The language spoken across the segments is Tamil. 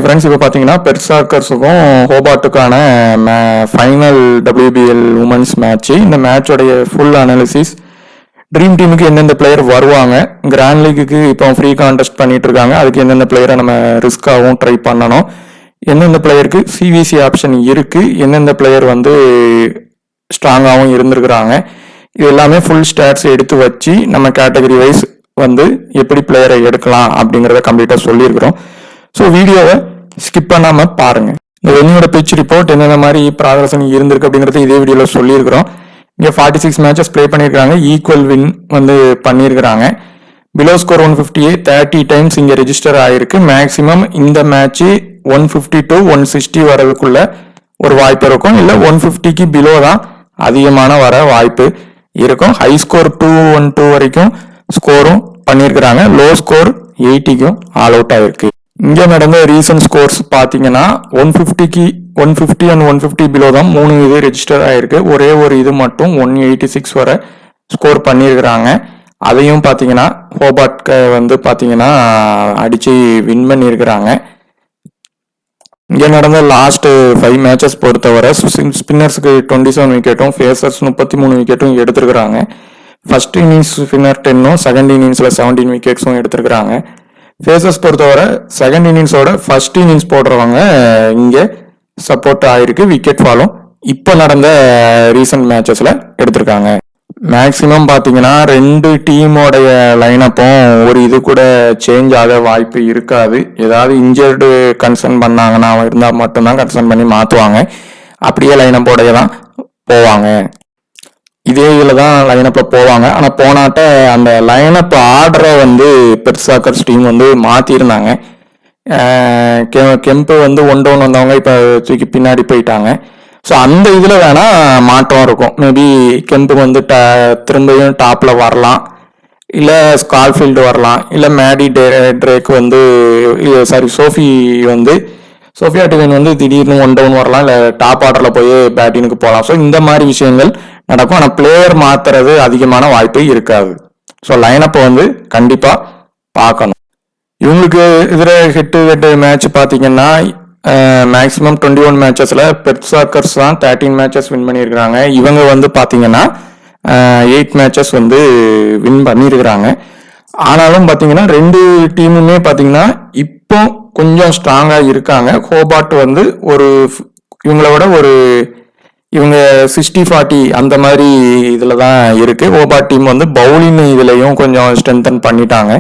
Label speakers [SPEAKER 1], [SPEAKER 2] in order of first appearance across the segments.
[SPEAKER 1] ஃப்ரெண்ட்ஸ், இப்போ பார்த்தீங்கன்னா பெர்சார்க்கர்ஸுக்கும் ஹோபார்ட்டுக்கான ஃபைனல் WBL உமன்ஸ் மேட்ச்சு. இந்த மேட்சோடைய ஃபுல் அனாலிசிஸ், ட்ரீம் டீமுக்கு எந்தெந்த பிளேயர் வருவாங்க, கிராண்ட் லீக்குக்கு இப்போ ஃப்ரீ கான்டெஸ்ட் பண்ணிட்டு இருக்காங்க, அதுக்கு எந்தெந்த பிளேயரை நம்ம ரிஸ்காகவும் ட்ரை பண்ணணும், எந்தெந்த பிளேயருக்கு சிவிசி ஆப்ஷன் இருக்கு, எந்தெந்த பிளேயர் வந்து ஸ்ட்ராங்காகவும் இருந்திருக்கிறாங்க, இது எல்லாமே ஃபுல் ஸ்டாட்ஸ் எடுத்து வச்சு நம்ம கேட்டகரி வைஸ் வந்து எப்படி பிளேயரை எடுக்கலாம் அப்படிங்கிறத கம்ப்ளீட்டாக சொல்லியிருக்கிறோம். ஸோ வீடியோவை ஸ்கிப் பண்ணாமல் பாருங்கள். இந்த வெனியோட பிச் ரிப்போர்ட் எந்தெந்த மாதிரி ப்ராக்ரஷன் இருந்திருக்கு அப்படிங்கிறது இதே வீடியோவில் சொல்லியிருக்கிறோம். இங்கே 46 மேட்சஸ் ப்ளே பண்ணியிருக்காங்க, ஈக்குவல் வின் வந்து பண்ணியிருக்கிறாங்க. பிலோ ஸ்கோர் 150 30 டைம்ஸ் இங்கே ரெஜிஸ்டர் ஆகிருக்கு. மேக்ஸிமம் இந்த மேட்ச்சு 150 to 160 வரதுக்குள்ள ஒரு வாய்ப்பு இருக்கும், இல்லை 150க்கு பிலோ தான் அதிகமான வர வாய்ப்பு இருக்கும். ஹை ஸ்கோர் 212 வரைக்கும் ஸ்கோரும் பண்ணியிருக்கிறாங்க. லோ ஸ்கோர் 80க்கும் ஆல் அவுட் ஆகிருக்கு. இங்கே நடந்த ரீசன்ட் ஸ்கோர்ஸ் பார்த்தீங்கன்னா 150 அண்ட் 150 பிலோ தான் 3 இது ரெஜிஸ்டர் ஆகிருக்கு. ஒரே ஒரு இது மட்டும் 186 வரை ஸ்கோர் பண்ணியிருக்கிறாங்க. அதையும் பார்த்தீங்கன்னா ஹோபார்ட் வந்து பார்த்தீங்கன்னா அடித்து வின் பண்ணியிருக்கிறாங்க. இங்கே நடந்த லாஸ்ட் 5 மேட்சஸ் பொறுத்தவரை ஸ்பின்னர்ஸுக்கு 27 விக்கெட்டும் ஃபேசர்ஸ் 33 விக்கெட்டும் எடுத்திருக்கிறாங்க. ஃபர்ஸ்ட் இன்னிங்ஸ் ஸ்பின்னர் 10ம் செகண்ட் இன்னிங்ஸில் 17 விக்கெட்ஸும் எடுத்திருக்கிறாங்க. ஃபேசர்ஸ் பொறுத்தவரை செகண்ட் இன்னிங்ஸோட ஃபர்ஸ்ட் இன்னிங்ஸ் போடுறவங்க இங்கே சப்போர்ட் ஆகிருக்கு, விக்கெட் ஃபாலும் இப்போ நடந்த ரீசன்ட் மேட்சஸில் எடுத்திருக்காங்க. மேக்ஸிமம் பார்த்தீங்கன்னா 2 டீமோடைய லைனப்பும் ஒரு இது கூட சேஞ்ச் ஆக வாய்ப்பு இருக்காது. ஏதாவது இன்ஜர்டு கன்சர்ன் பண்ணாங்கன்னா இருந்தால் மட்டும்தான் கன்சர்ன் பண்ணி மாற்றுவாங்க. அப்படியே லைனப்போடைய தான் போவாங்க. இதே இதில் தான் லைனப்பில் போவாங்க. ஆனால் போனாட்ட அந்த லைனப் ஆர்டரை வந்து பெர்சார்க்கர்ஸ் டீம் வந்து மாற்றிருந்தாங்க. கெம்பு வந்து 1 down வந்தவங்க இப்போ தூக்கி பின்னாடி போயிட்டாங்க. ஸோ அந்த இதில் வேணால் மாற்றம் இருக்கும். மேபி கெம்பு வந்து திரும்பியும் டாப்பில் வரலாம், இல்லை ஸ்கால்ஃபீல்டு வரலாம், இல்லை மேடி ட்ரேக் வந்து சோஃபியா டிவைன் வந்து திடீர்னு 1 down வரலாம், இல்லை டாப் ஆர்டரில் போய் பேட்டிங்க்கு போகலாம். ஸோ இந்த மாதிரி விஷயங்கள் நடக்கும். ஆனால் பிளேயர் மாற்றுறது அதிகமான வாய்ப்பு இருக்காது. ஸோ லைனப்பை வந்து கண்டிப்பாக பார்க்கணும். இவங்களுக்கு இதில் ஹெட் மேட்ச் பார்த்தீங்கன்னா மேக்ஸிமம் 21 மேட்சஸில் பெர்சார்க்கர்ஸ் தான் 13 மேட்சஸ் வின் பண்ணியிருக்கிறாங்க. இவங்க வந்து பார்த்தீங்கன்னா 8 மேட்சஸ் வந்து வின் பண்ணியிருக்கிறாங்க. ஆனாலும் பார்த்தீங்கன்னா 2 டீமுமே பார்த்தீங்கன்னா இப்போ கொஞ்சம் ஸ்ட்ராங்காக இருக்காங்க. ஹோபார்ட் வந்து இவங்க 60-40 அந்த மாதிரி இதில் தான் இருக்குது. ஹோபார்ட் டீம் வந்து பவுலிங் இதுலையும் கொஞ்சம் ஸ்ட்ரென்தன் பண்ணிட்டாங்க.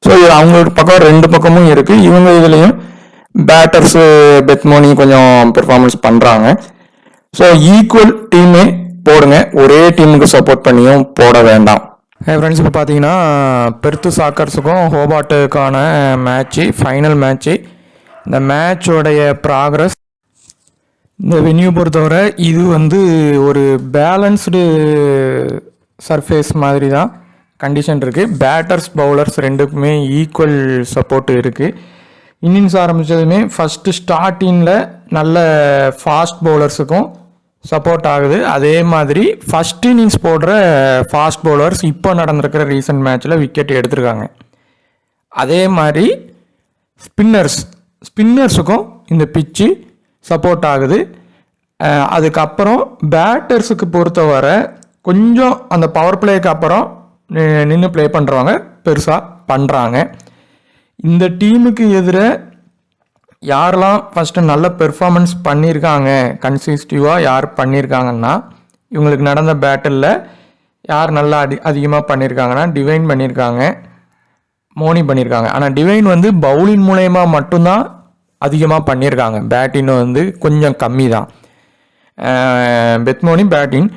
[SPEAKER 1] ஸோ அவங்க பக்கம் 2 பக்கமும் இருக்குது. இவங்க இதுலையும் பேட்டர்ஸு பெத்மோனி கொஞ்சம் பெர்ஃபார்மன்ஸ் பண்ணுறாங்க. ஸோ ஈக்குவல் டீமே போடுங்க, ஒரே டீமுக்கு சப்போர்ட் பண்ணியும் போட வேண்டாம். ஃப்ரெண்ட்ஸ், இப்போ பார்த்தீங்கன்னா பெர்சார்க்கர்ஸுக்கும் ஹோபார்ட்டுக்கான மேட்ச்சு, ஃபைனல் மேட்ச்சு. இந்த மேட்சோடைய ப்ராக்ரஸ், இந்த வென்யூ பொறுத்தவரை இது வந்து ஒரு பேலன்ஸ்டு சர்ஃபேஸ் மாதிரி தான் கண்டிஷன் இருக்குது. பேட்டர்ஸ் பவுலர்ஸ் 2க்குமே ஈக்குவல் சப்போர்ட் இருக்குது. இன்னிங்ஸ் ஆரம்பித்ததுமே ஃபஸ்ட்டு ஸ்டார்டிங்கில் நல்ல ஃபாஸ்ட் பவுலர்ஸுக்கும் சப்போர்ட் ஆகுது. அதே மாதிரி ஃபஸ்ட் இன்னிங்ஸ் போடுற ஃபாஸ்ட் பவுலர்ஸ் இப்போ நடந்திருக்கிற ரீசன்ட் மேட்ச்சில் விக்கெட் எடுத்திருக்காங்க. அதே மாதிரி ஸ்பின்னர்ஸுக்கும் இந்த பிச்சு சப்போர்ட் ஆகுது. அதுக்கப்புறம் பேட்டர்ஸுக்கு பொறுத்தவரை கொஞ்சம் அந்த பவர் பிளேக்கு அப்புறம் நின்று ப்ளே பண்ணுறவங்க பெருசாக பண்ணுறாங்க. இந்த டீமுக்கு எதிராக யாரெல்லாம் ஃபஸ்ட்டு நல்ல பெர்ஃபார்மன்ஸ் பண்ணியிருக்காங்க, கன்சிஸ்டிவாக யார் பண்ணியிருக்காங்கன்னா, இவங்களுக்கு நடந்த பேட்டிலில் யார் நல்லா அதிகமாக பண்ணியிருக்காங்கன்னா டிவைன் பண்ணியிருக்காங்க, மோனி பண்ணியிருக்காங்க. ஆனால் டிவைன் வந்து பவுலிங் மூலயமா மட்டும்தான் அதிகமாக பண்ணியிருக்காங்க, பேட்டிங் வந்து கொஞ்சம் கம்மி தான். பெத்மோனி பேட்டிங்.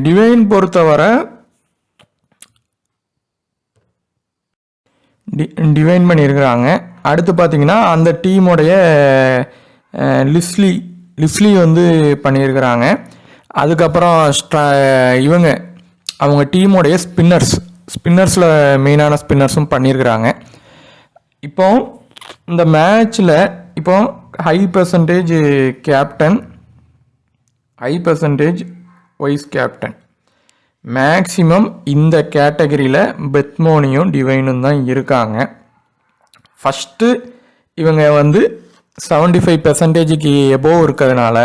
[SPEAKER 1] டிவைன் பொறுத்தவரை டிவைன் பண்ணியிருக்கிறாங்க. அடுத்து பார்த்தீங்கன்னா அந்த டீமுடைய லிஸ்லி வந்து பண்ணியிருக்கிறாங்க. அதுக்கப்புறம் அவங்க டீமுடைய ஸ்பின்னர்ஸில் மெயினான ஸ்பின்னர்ஸும் பண்ணியிருக்கிறாங்க. இப்போ இந்த மேட்ச்சில் இப்போ high percentage vice captain maximum இந்த கேட்டகரியில் பெத்மோனியும் டிவைனும் தான் இருக்காங்க. ஃபஸ்ட்டு இவங்க வந்து 75%க்கு எபோவ் இருக்கிறதுனால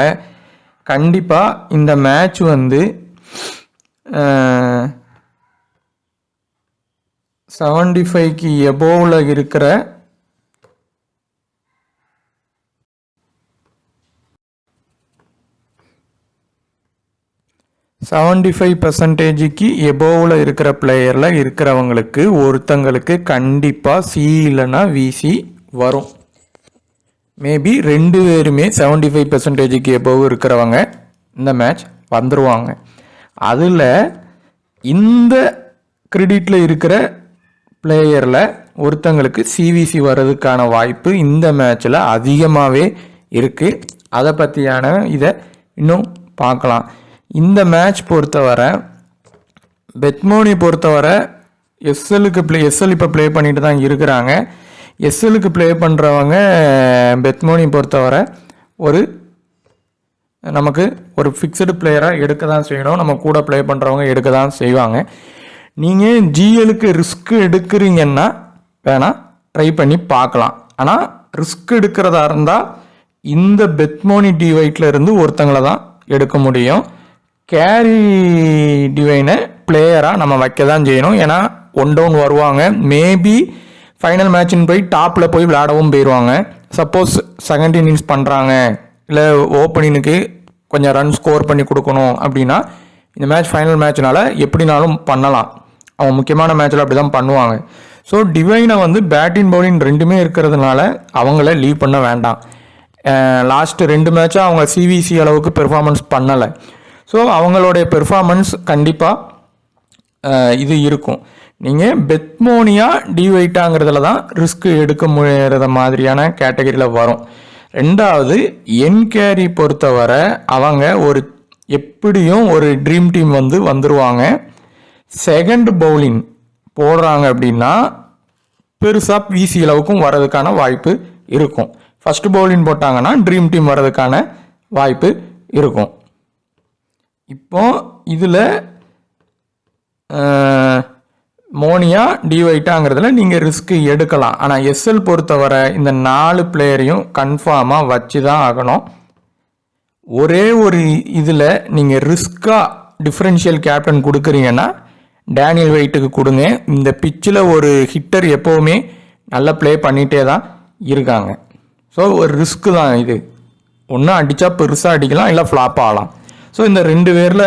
[SPEAKER 1] கண்டிப்பாக இந்த மேட்ச் வந்து 75க்கு எபோவில் இருக்கிற எபோவில் இருக்கிற பிளேயரில் இருக்கிறவங்களுக்கு ஒருத்தங்களுக்கு கண்டிப்பாக சி இல்லைன்னா விசி வரும். மேபி 2 பேருமே 75%க்கு எபோவ் இருக்கிறவங்க இந்த மேட்ச் வந்துடுவாங்க. அதில் இந்த கிரெடிட்டில் இருக்கிற பிளேயரில் ஒருத்தங்களுக்கு சிவிசி வர்றதுக்கான வாய்ப்பு இந்த மேட்ச்சில் அதிகமாகவே இருக்குது. அதை பற்றியான இதை இன்னும் பார்க்கலாம். இந்த மேட்ச் பொறுத்தவரை பெத்மோனி பொறுத்தவரை எஸ்எல் இப்போ ப்ளே பண்ணிட்டு தான் இருக்கிறாங்க. எஸ்எல்லுக்கு ப்ளே பண்ணுறவங்க பெத்மோனி பொறுத்தவரை நமக்கு ஒரு ஃபிக்ஸ்டு பிளேயராக எடுக்க தான் செய்யணும். நம்ம கூட ப்ளே பண்ணுறவங்க எடுக்க தான் செய்வாங்க. நீங்கள் ஜிஎலுக்கு ரிஸ்க் எடுக்கிறீங்கன்னா வேணால் ட்ரை பண்ணி பார்க்கலாம். ஆனால் ரிஸ்க் எடுக்கிறதா இருந்தால் இந்த பெத்மோனி டிவைட்டில் இருந்து ஒருத்தங்களை தான் எடுக்க முடியும். கேரி டிவைனை பிளேயராக நம்ம வைக்க தான் செய்யணும். ஏன்னா 1 டவுன் வருவாங்க. மேபி ஃபைனல் மேட்சின்னு போய் டாப்பில் போய் விளையாடவும் போயிடுவாங்க. சப்போஸ் செகண்ட் இன்னிங்ஸ் பண்ணுறாங்க, இல்லை ஓப்பனிங்க்கு கொஞ்சம் ரன் ஸ்கோர் பண்ணி கொடுக்கணும் அப்படின்னா இந்த மேட்ச் ஃபைனல் மேட்ச்னால எப்படினாலும் பண்ணலாம். அவங்க முக்கியமான மேட்ச்சில் அப்படி தான் பண்ணுவாங்க. ஸோ டிவைனை வந்து பேட்டிங் பவுலிங் ரெண்டுமே இருக்கிறதுனால அவங்கள லீவ் பண்ண வேண்டாம். லாஸ்ட்டு 2 மேட்சாக அவங்க சிவிசி அளவுக்கு பெர்ஃபார்மன்ஸ் பண்ணலை. ஸோ அவங்களுடைய பெர்ஃபார்மன்ஸ் கண்டிப்பாக இது இருக்கும். நீங்கள் பெத்மோனியா டிவைட்டாங்கிறதுல தான் ரிஸ்க் எடுக்க முடியாத மாதிரியான கேட்டகரியில் வரும். 2வது என்கேரி பொறுத்தவரை அவங்க எப்படியும் ஒரு ட்ரீம் டீம் வந்துடுவாங்க. செகண்ட் பவுலிங் போடுறாங்க அப்படின்னா பெருசாக விசி அளவுக்கும் வர்றதுக்கான வாய்ப்பு இருக்கும். ஃபஸ்ட்டு பவுலிங் போட்டாங்கன்னா ட்ரீம் டீம் வர்றதுக்கான வாய்ப்பு இருக்கும். இப்போ இதில் மோனியா டிவைட்டாங்கிறதுல நீங்கள் ரிஸ்க்கு எடுக்கலாம். ஆனால் எஸ்எல் பொறுத்தவரை இந்த 4 பிளேயரையும் கன்ஃபார்மாக வச்சு தான் ஆகணும். ஒரே ஒரு இதில் நீங்கள் ரிஸ்க்காக டிஃப்ரென்ஷியல் கேப்டன் கொடுக்குறீங்கன்னா டேனியல் வெயிட்டுக்கு கொடுங்க. இந்த பிச்சில் ஒரு ஹிட்டர் எப்போவுமே நல்லா ப்ளே பண்ணிகிட்டே தான் இருக்காங்க. ஸோ ஒரு ரிஸ்க்கு தான் இது. ஒன்று அடித்தா பெருசாக அடிக்கலாம், இல்லை ஃப்ளாப் ஆகலாம். ஸோ இந்த 2 பேரில்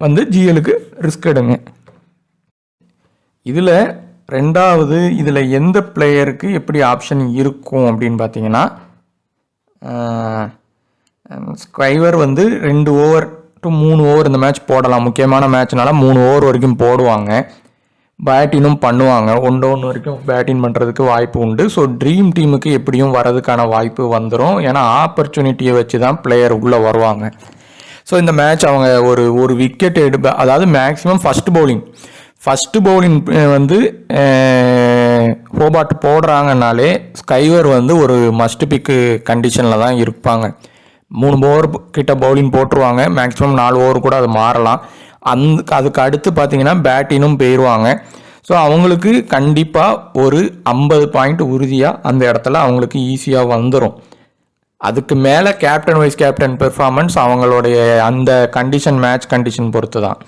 [SPEAKER 1] வந்து ஜிஎலுக்கு ரிஸ்க் எடுங்க. இதில் 2வது இதில் எந்த பிளேயருக்கு எப்படி ஆப்ஷன் இருக்கும் அப்படின்னு பார்த்தீங்கன்னா ஸ்கைவர் வந்து 2 ஓவர் டு 3 ஓவர் இந்த மேட்ச் போடலாம். முக்கியமான மேட்ச்னால 3 ஓவர் வரைக்கும் போடுவாங்க. பேட்டினும் பண்ணுவாங்க. 1 டவுன் வரைக்கும் பேட்டிங் பண்ணுறதுக்கு வாய்ப்பு உண்டு. ஸோ ட்ரீம் டீமுக்கு எப்படியும் வரதுக்கான வாய்ப்பு வந்துடும். ஏன்னா ஆப்பர்ச்சுனிட்டியை வச்சு தான் பிளேயர் உள்ளே வருவாங்க. ஸோ இந்த மேட்ச் அவங்க ஒரு விக்கெட் அதாவது மேக்ஸிமம் ஃபஸ்ட்டு பவுலிங் வந்து ஹோபார்ட் போடுறாங்கனாலே ஸ்கைவர் வந்து ஒரு மஸ்ட் பிக்கு கண்டிஷனில் தான் இருப்பாங்க. 3 ஓவர் கிட்ட பவுலிங் போட்டுருவாங்க. மேக்ஸிமம் 4 ஓவர் கூட அது மாறலாம். அதுக்கு அடுத்து பார்த்தீங்கன்னா பேட்டினும் போயிடுவாங்க. ஸோ அவங்களுக்கு கண்டிப்பாக ஒரு 50 பாயிண்ட் உறுதியாக அந்த இடத்துல அவங்களுக்கு ஈஸியாக வந்துடும். அதுக்கு மேலே கேப்டன் வைஸ் கேப்டன் பெர்ஃபார்மன்ஸ் அவங்களுடைய அந்த மேட்ச் கண்டிஷன் பொறுத்து தான்.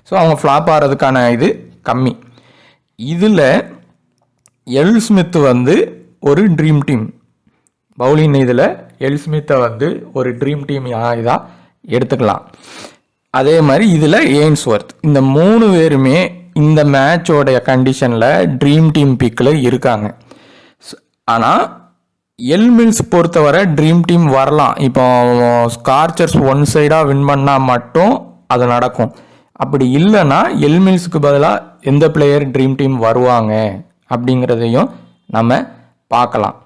[SPEAKER 1] ஸோ அவங்க ஃப்ளாப் ஆகிறதுக்கான இது கம்மி. இதில் எல் ஸ்மித் வந்து ஒரு ட்ரீம் டீம் பவுலிங். இதில் எல் ஸ்மித்தை வந்து ஒரு ட்ரீம் டீம் இதாக எடுத்துக்கலாம். அதே மாதிரி இதில் ஏன்ஸ்வர்த். இந்த 3 பேருமே இந்த மேட்சோடைய கண்டிஷனில் ட்ரீம் டீம் பிக்கில் இருக்காங்க. ஆனால் எல்மில்ஸ் பொறுத்தவரை ட்ரீம் டீம் வரலாம். இப்போ ஸ்கார்ச்சர்ஸ் 1 சைடாக வின் பண்ணால் மட்டும் அது நடக்கும். அப்படி இல்லைன்னா எல்மில்ஸுக்கு பதிலாக எந்த பிளேயர் ட்ரீம் டீம் வருவாங்க அப்படிங்கிறதையும் நம்ம பார்க்கலாம்.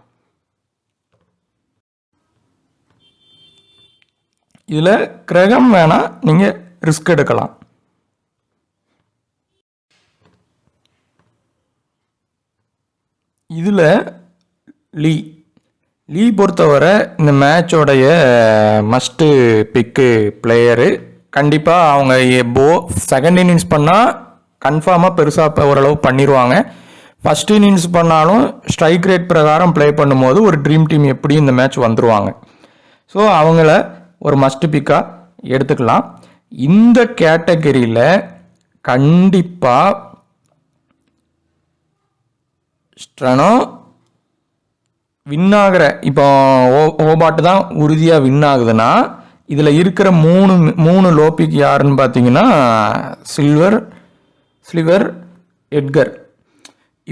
[SPEAKER 1] இதில் கிரகம் வேணால் நீங்கள் ரிஸ்க் எடுக்கலாம். இதில் லீ பொறுத்தவரை இந்த மேட்சோடைய மஸ்ட்டு பிக்கு பிளேயரு. கண்டிப்பாக அவங்க செகண்ட் இன்னிங்ஸ் பண்ணால் கன்ஃபார்மாக பெருசாக ஓரளவு பண்ணிடுவாங்க. ஃபஸ்ட் இன்னிங்ஸ் பண்ணாலும் ஸ்ட்ரைக் ரேட் பிரகாரம் ப்ளே பண்ணும்போது ஒரு ட்ரீம் டீம் எப்படி இந்த மேட்ச் வந்துருவாங்க. ஸோ அவங்கள ஒரு மஸ்ட் பிக்காக எடுத்துக்கலாம். இந்த கேட்டகரியில் கண்டிப்பாக ஸ்ட்ரெனோ வின் ஆகிற, இப்போ ஹோபார்ட் தான் உறுதியாக வின் ஆகுதுன்னா இதில் இருக்கிற மூணு லோபிக் யாருன்னு பார்த்தீங்கன்னா ஸ்லிவர், எட்கர்.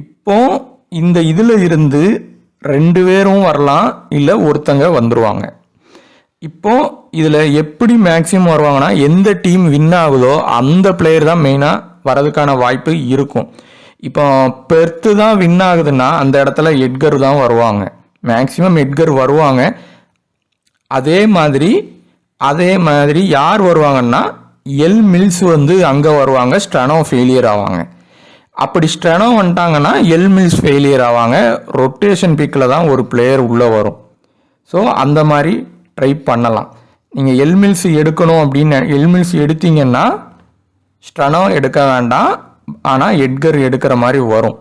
[SPEAKER 1] இப்போ இந்த இதில் இருந்து 2 பேரும் வரலாம், இல்லை ஒருத்தங்க வந்துடுவாங்க. இப்போ இதில் எப்படி மேக்ஸிமம் வருவாங்கன்னா எந்த டீம் வின் ஆகுதோ அந்த பிளேயர் தான் மெயினாக வரதுக்கான வாய்ப்பு இருக்கும். இப்போ பெர்த்து தான் வின் ஆகுதுன்னா அந்த இடத்துல எட்கர் தான் வருவாங்க, மேக்ஸிமம் எட்கர் வருவாங்க. அதே மாதிரி யார் வருவாங்கன்னா எல் மில்ஸ் வந்து அங்கே வருவாங்க, ஸ்ட்ரெனோ ஃபெயிலியர் ஆவாங்க. அப்படி ஸ்ட்ரெனோ வந்துட்டாங்கன்னா எல் மில்ஸ் ஃபெயிலியர் ஆவாங்க, ரொட்டேஷன் பிக்கில் தான் ஒரு பிளேயர் உள்ளே வரும். ஸோ அந்த மாதிரி ட்ரை பண்ணலாம். நீங்கள் எல் மில்ஸ் எடுக்கணும் அப்படின்னு எல் மில்ஸ் எடுத்தீங்கன்னா ஸ்ட்ரெனோ எடுக்க வேண்டாம், ஆனால் எட்கர் எடுக்கிற மாதிரி வரும்.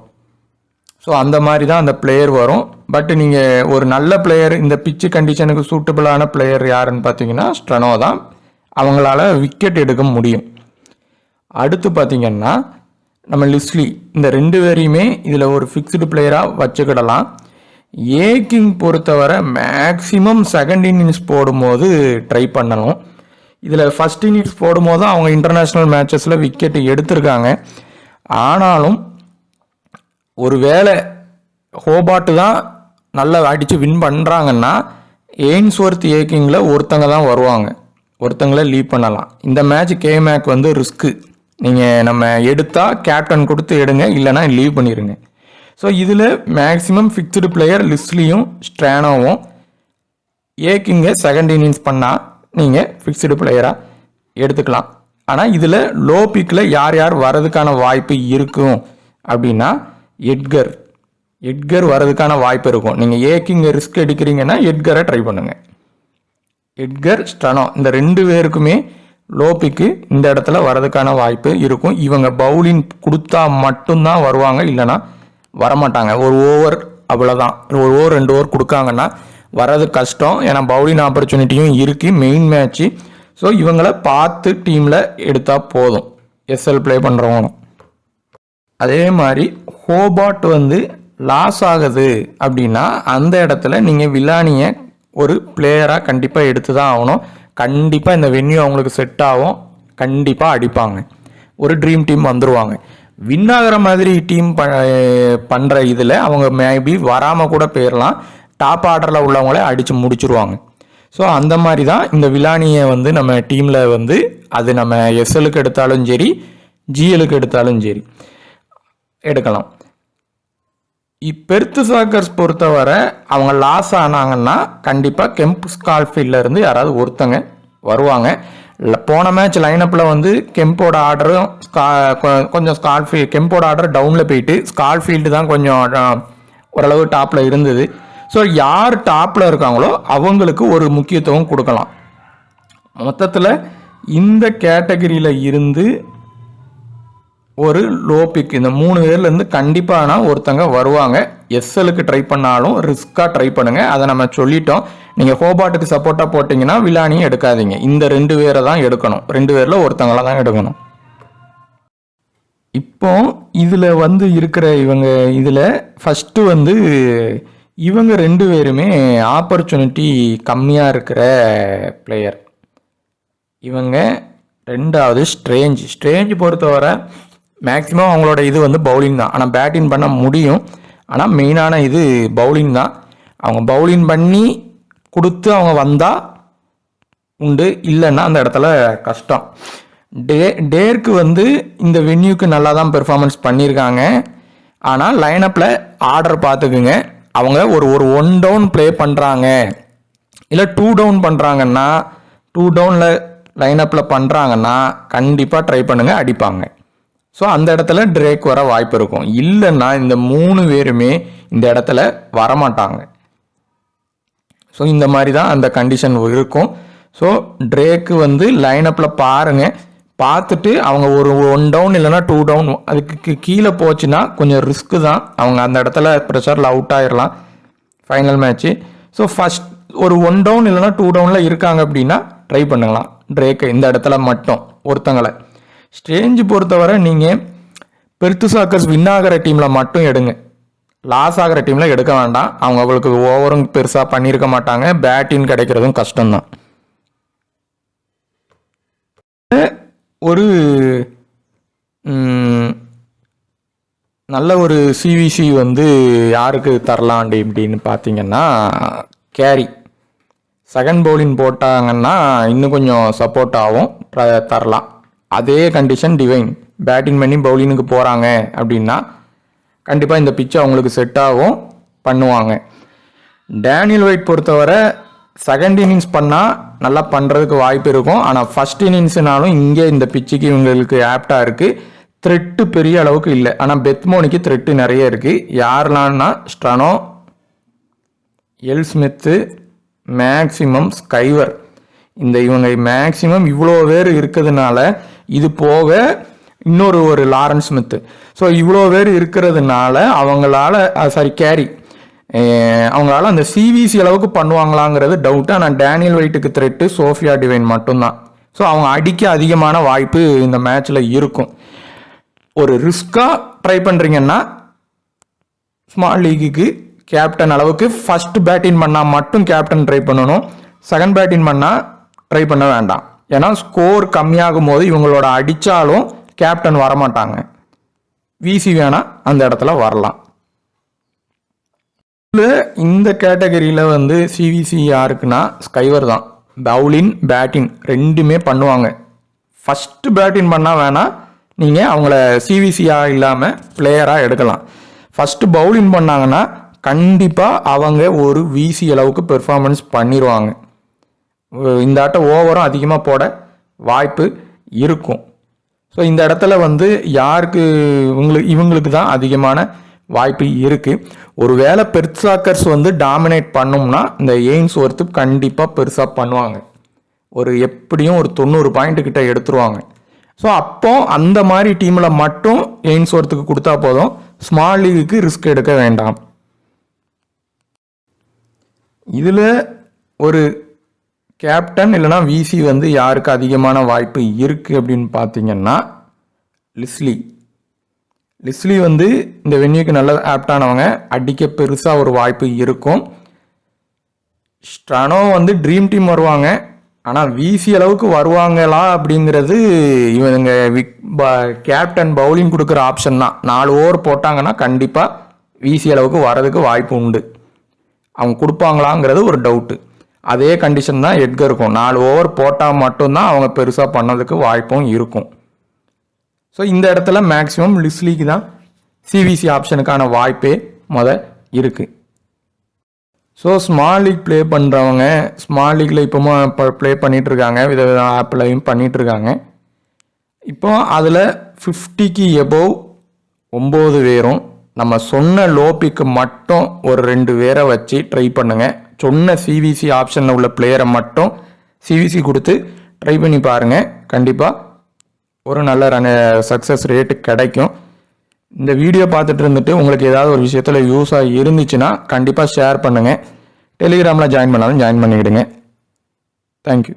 [SPEAKER 1] ஸோ அந்த மாதிரி தான் அந்த பிளேயர் வரும். பட் நீங்கள் ஒரு நல்ல பிளேயர், இந்த பிச்சு கண்டிஷனுக்கு சூட்டபிளான பிளேயர் யாருன்னு பார்த்தீங்கன்னா ஸ்ட்ரெனோ தான். அவங்களால விக்கெட் எடுக்க முடியும். அடுத்து பார்த்தீங்கன்னா நம்ம லிஸ்லி, இந்த 2 பேரையுமே இதில் ஒரு ஃபிக்ஸ்டு பிளேயராக வச்சுக்கிடலாம். ஏகிங் பொறுத்தவரை மேக்ஸிமம் செகண்ட் இன்னிங்ஸ் போடும்போது ட்ரை பண்ணணும். இதில் ஃபஸ்ட் இன்னிங்ஸ் போடும்போது அவங்க இன்டர்நேஷ்னல் மேட்சஸில் விக்கெட் எடுத்திருக்காங்க. ஆனாலும் ஒரு வேளை ஹோபார்ட் தான் நல்லா அடித்து வின் பண்ணுறாங்கன்னா எய்ன்ஸ்வொர்த் ஏக்கிங்கில் ஒருத்தங்க தான் வருவாங்க, ஒருத்தங்கள லீவ் பண்ணலாம். இந்த மேட்ச் கேமேக் வந்து ரிஸ்க்கு. நீங்கள் நம்ம எடுத்தால் கேப்டன் கொடுத்து எடுங்க, இல்லைனா லீவ் பண்ணிடுங்க. ஸோ இதில் மேக்ஸிமம் ஃபிக்ஸ்டு பிளேயர் லிஸ்ட்லியும் ஸ்ட்ரானோவும். ஏக்கிங்க செகண்ட் இன்னிங்ஸ் பண்ணால் நீங்கள் ஃபிக்ஸ்டு பிளேயராக எடுத்துக்கலாம். ஆனால் இதில் லோ பிக்கில் யார் யார் வரதுக்கான வாய்ப்பு இருக்கும் அப்படின்னா எட்கர் வரதுக்கான வாய்ப்பு இருக்கும். நீங்கள் ஏக்கிங்க ரிஸ்க் எடுக்கிறீங்கன்னா எட்கரை ட்ரை பண்ணுங்கள். எட்கர், ஸ்ட்ரெனோ இந்த 2 பேருக்குமே லோபிக்கு இந்த இடத்துல வரதுக்கான வாய்ப்பு இருக்கும். இவங்க பவுலிங் கொடுத்தா மட்டும்தான் வருவாங்க, இல்லைனா வரமாட்டாங்க. ஒரு ஓவர் அவ்வளோதான், ஒரு ஓவர் 2 ஓவர் கொடுக்காங்கன்னா வர்றது கஷ்டம். ஏன்னா பவுலிங் ஆப்பர்ச்சுனிட்டியும் இருக்குது மெயின் மேட்ச்சு. ஸோ இவங்களை பார்த்து டீமில் எடுத்தால் போதும், எஸ்எல் ப்ளே பண்ணுறவங்களும். அதே மாதிரி ஹோபார்ட் வந்து லாஸ் ஆகுது அப்படின்னா அந்த இடத்துல நீங்கள் வில்லானியை ஒரு பிளேயராக கண்டிப்பாக எடுத்து தான் ஆகணும். கண்டிப்பாக இந்த வென்யூ அவங்களுக்கு செட் ஆகும், கண்டிப்பாக அடிப்பாங்க, ஒரு ட்ரீம் டீம் வந்துடுவாங்க. வின் ஆகிற மாதிரி டீம் பண்ணுற இதில் அவங்க மேபி வராமல் கூட போயிடலாம், டாப் ஆர்டரில் உள்ளவங்களே அடித்து முடிச்சிருவாங்க. ஸோ அந்த மாதிரி தான் இந்த வில்லானியை வந்து நம்ம டீமில் வந்து அது நம்ம எஸ்எலுக்கு எடுத்தாலும் சரி ஜிஎலுக்கு எடுத்தாலும் சரி எடுக்கலாம். பெர்த் சாக்கர்ஸ் பொறுத்தவரை அவங்க லாஸ் ஆனாங்கன்னா கண்டிப்பாக கெம்ப் ஸ்கால்ஃபீல்டில் இருந்து யாராவது ஒருத்தங்க வருவாங்க. போன மேட்ச் லைனப்பில் வந்து கெம்போட ஆர்டரும் கொஞ்சம் கெம்போட ஆர்டர் டவுனில் போயிட்டு ஸ்கால்ஃபீல்டு தான் கொஞ்சம் ஓரளவு டாப்பில் இருந்தது. ஸோ யார் டாப்பில் இருக்காங்களோ அவங்களுக்கு ஒரு முக்கியத்துவம் கொடுக்கலாம். மொத்தத்தில் இந்த கேட்டகரியில் இருந்து ஒரு லோ பிக் இந்த 3 பேர்லேருந்து கண்டிப்பாக ஆனால் ஒருத்தங்க வருவாங்க. எஸ்எலுக்கு ட்ரை பண்ணாலும் ரிஸ்க்காக ட்ரை பண்ணுங்கள், அதை நம்ம சொல்லிட்டோம். நீங்கள் ஹோபார்ட்டுக்கு சப்போர்ட்டாக போட்டிங்கன்னா வில்லானியும் எடுக்காதீங்க, இந்த 2 பேரை தான் எடுக்கணும், 2 பேரில் ஒருத்தங்கள தான் எடுக்கணும். இப்போ இதில் வந்து இருக்கிற இவங்க இதில் ஃபஸ்ட்டு வந்து இவங்க 2 பேருமே ஆப்பர்ச்சுனிட்டி கம்மியாக இருக்கிற பிளேயர். இவங்க ரெண்டாவது ஸ்ட்ரேஞ்ச் பொறுத்தவரை மேக்ஸிமம் அவங்களோட இது வந்து பவுலிங் தான், ஆனால் பேட்டிங் பண்ண முடியும். ஆனால் மெயினான இது பவுலிங் தான். அவங்க பவுலிங் பண்ணி கொடுத்து அவங்க வந்தால் உண்டு, இல்லைன்னா அந்த இடத்துல கஷ்டம். டேர்க்கு வந்து இந்த வென்யூக்கு நல்லா தான் பெர்ஃபார்மன்ஸ் பண்ணியிருக்காங்க. ஆனால் லைனப்பில் ஆர்டர் பார்த்துக்குங்க, அவங்க ஒரு 1 டவுன் ப்ளே பண்ணுறாங்க இல்லை 2 டவுன் பண்ணுறாங்கன்னா 2 டவுனில் லைனப்பில் பண்ணுறாங்கன்னா கண்டிப்பாக ட்ரை பண்ணுங்கள், அடிப்பாங்க. ஸோ அந்த இடத்துல ட்ரேக் வர வாய்ப்பு இருக்கும். இல்லைன்னா இந்த 3 பேருமே இந்த இடத்துல வரமாட்டாங்க. ஸோ இந்த மாதிரி தான் அந்த கண்டிஷன் இருக்கும். ஸோ ட்ரேக்கு வந்து லைனப்பில் பாருங்கள், பார்த்துட்டு அவங்க ஒரு 1 டவுன் இல்லைனா 2 டவுன் அதுக்கு கீழே போச்சுன்னா கொஞ்சம் ரிஸ்க்கு தான். அவங்க அந்த இடத்துல ப்ரெஷரில் அவுட் ஆயிடலாம் ஃபைனல் மேட்ச்சு. ஸோ ஃபஸ்ட் ஒரு 1 டவுன் இல்லைனா 2 டவுனில் இருக்காங்க அப்படின்னா ட்ரை பண்ணலாம் ட்ரேக்கை இந்த இடத்துல மட்டும் ஒருத்தங்களை. ஸ்ட்ரேஞ்சு பொறுத்தவரை நீங்கள் பெர்த்துசாக்கர்ஸ் வின் ஆகிற டீமில் மட்டும் எடுங்க, லாஸ் ஆகிற டீமில் எடுக்க வேண்டாம். அவங்க அவங்களுக்கு ஓவரும் பெருசாக பண்ணியிருக்க மாட்டாங்க, பேட்டின் கிடைக்கிறதும் கஷ்டம்தான். ஒரு நல்ல ஒரு சிவிசி வந்து யாருக்கு தரலாம் அப்படின்னு பார்த்தீங்கன்னா கேரி செகண்ட் பவுலிங் போட்டாங்கன்னா இன்னும் கொஞ்சம் சப்போர்ட் ஆகும், தரலாம். அதே கண்டிஷன் டிவைன் பேட்டிங் பண்ணி பவுலிங்க்கு போகிறாங்க அப்படின்னா கண்டிப்பாக இந்த பிச்சு அவங்களுக்கு செட் ஆகும், பண்ணுவாங்க. டேனியல் ஒயிட் பொறுத்தவரை செகண்ட் இன்னிங்ஸ் பண்ணால் நல்லா பண்ணுறதுக்கு வாய்ப்பு இருக்கும். ஆனால் ஃபஸ்ட் இன்னிங்ஸ்னாலும் இங்கே இந்த பிச்சுக்கு இவங்களுக்கு ஆப்டாக இருக்குது. த்ரெட்டு பெரிய அளவுக்கு இல்லை, ஆனால் பெத்மோனிக்கு த்ரெட்டு நிறைய இருக்குது. யாரெல்லாம்னா ஸ்ட்ரனோ, எல் ஸ்மித்து, மேக்ஸிமம் ஸ்கைவர், இந்த இவங்க மேக்ஸிமம் இவ்வளோ பேர் இருக்கிறதுனால, இது போக இன்னொரு லாரன்ஸ் ஸ்மித்து, ஸோ இவ்வளோ பேர் இருக்கிறதுனால அவங்களால கேரி அவங்களால அந்த சிவிசி அளவுக்கு பண்ணுவாங்களாங்கிறது டவுட்டு. ஆனால் டேனியல் ஒயிட்டுக்கு த்ரெட்டு சோஃபியா டிவைன் மட்டும்தான். ஸோ அவங்க அடிக்க அதிகமான வாய்ப்பு இந்த மேட்ச்சில் இருக்கும். ஒரு ரிஸ்காக ட்ரை பண்ணுறீங்கன்னா ஸ்மால் லீக்குக்கு கேப்டன் அளவுக்கு ஃபர்ஸ்ட் பேட்டிங் பண்ணால் மட்டும் கேப்டன் ட்ரை பண்ணணும், செகண்ட் பேட்டிங் பண்ணால் ட்ரை பண்ண வேண்டாம். ஏன்னா ஸ்கோர் கம்மியாகும் போது இவங்களோட அடித்தாலும் கேப்டன் வரமாட்டாங்க, விசி வேணால் அந்த இடத்துல வரலாம். இந்த கேட்டகரியில் வந்து சிவிசி யாருக்குன்னா ஸ்கைவர் தான். பவுலிங் பேட்டிங் ரெண்டுமே பண்ணுவாங்க. ஃபஸ்ட்டு பேட்டிங் பண்ணால் வேணால் நீங்கள் அவங்கள சிவிசியாக இல்லாமல் பிளேயராக எடுக்கலாம். ஃபஸ்ட்டு பவுலிங் பண்ணாங்கன்னா கண்டிப்பாக அவங்க ஒரு விசி அளவுக்கு பெர்ஃபார்மன்ஸ் பண்ணிடுவாங்க. இந்த ஆட்டம் ஓவரும் அதிகமாக போட வாய்ப்பு இருக்கும். ஸோ இந்த இடத்துல வந்து யாருக்கு இவங்களுக்கு தான் அதிகமான வாய்ப்பு இருக்குது. ஒருவேளை பெர்சாக்கர்ஸ் வந்து டாமினேட் பண்ணோம்னா இந்த எய்ன்ஸ்வொர்த் கண்டிப்பாக பெருசாக பண்ணுவாங்க, எப்படியும் ஒரு 90 பாயிண்ட் கிட்ட எடுத்துருவாங்க. ஸோ அப்போ அந்த மாதிரி டீமில் மட்டும் எய்ன்ஸ்வொர்த்துக்கு கொடுத்தா போதும், ஸ்மால் லீகுக்கு ரிஸ்க் எடுக்க வேண்டாம். இதில் ஒரு கேப்டன் இல்லைனா விசி வந்து யாருக்கு அதிகமான வாய்ப்பு இருக்குது அப்படின்னு பார்த்தீங்கன்னா லிஸ்லி வந்து இந்த வென்யூக்கு நல்ல ஆப்டானவங்க, அடிக்க பெருசாக ஒரு வாய்ப்பு இருக்கும். ஸ்ட்ரானோ வந்து ட்ரீம் டீம் வருவாங்க, ஆனால் விசி அளவுக்கு வருவாங்களா அப்படிங்கிறது இவங்க கேப்டன் பவுலிங் கொடுக்குற ஆப்ஷன் தான். 4 ஓவர் போட்டாங்கன்னா கண்டிப்பாக விசி அளவுக்கு வரதுக்கு வாய்ப்பு உண்டு. அவங்க கொடுப்பாங்களாங்கிறது ஒரு டவுட்டு. அதே கண்டிஷன் தான் எட்கருக்கும். 4 ஓவர் போட்டால் மட்டும்தான் அவங்க பெருசாக பண்ணதுக்கு வாய்ப்பும் இருக்கும். ஸோ இந்த இடத்துல மேக்ஸிமம் லிஸ்லிக்கு தான் சிவிசி ஆப்ஷனுக்கான வாய்ப்பே இருக்குது. ஸோ ஸ்மால் லீக் ப்ளே பண்ணுறவங்க ஸ்மால் லீக்கில் இப்போ ப்ளே பண்ணிகிட்ருக்காங்க, வித ஆப்லையும் பண்ணிகிட்ருக்காங்க. இப்போ அதில் 50க்கு எபோவ் 9 பேரும் நம்ம சொன்ன லோபிக்கு மட்டும் ஒரு 2 பேரை வச்சு ட்ரை பண்ணுங்கள். சொன்ன சிவிசி ஆப்ஷனில் உள்ள பிளேயரை மட்டும் சிவிசி கொடுத்து ட்ரை பண்ணி பாருங்கள், கண்டிப்பாக ஒரு நல்ல சக்ஸஸ் ரேட்டு கிடைக்கும். இந்த வீடியோ பார்த்துட்டு இருந்துட்டு உங்களுக்கு ஏதாவது ஒரு விஷயத்தில் யூஸாக இருந்துச்சுன்னா கண்டிப்பாக ஷேர் பண்ணுங்கள். டெலிகிராமில் ஜாயின் பண்ணாலும் ஜாயின் பண்ணிவிடுங்க. தேங்க்யூ.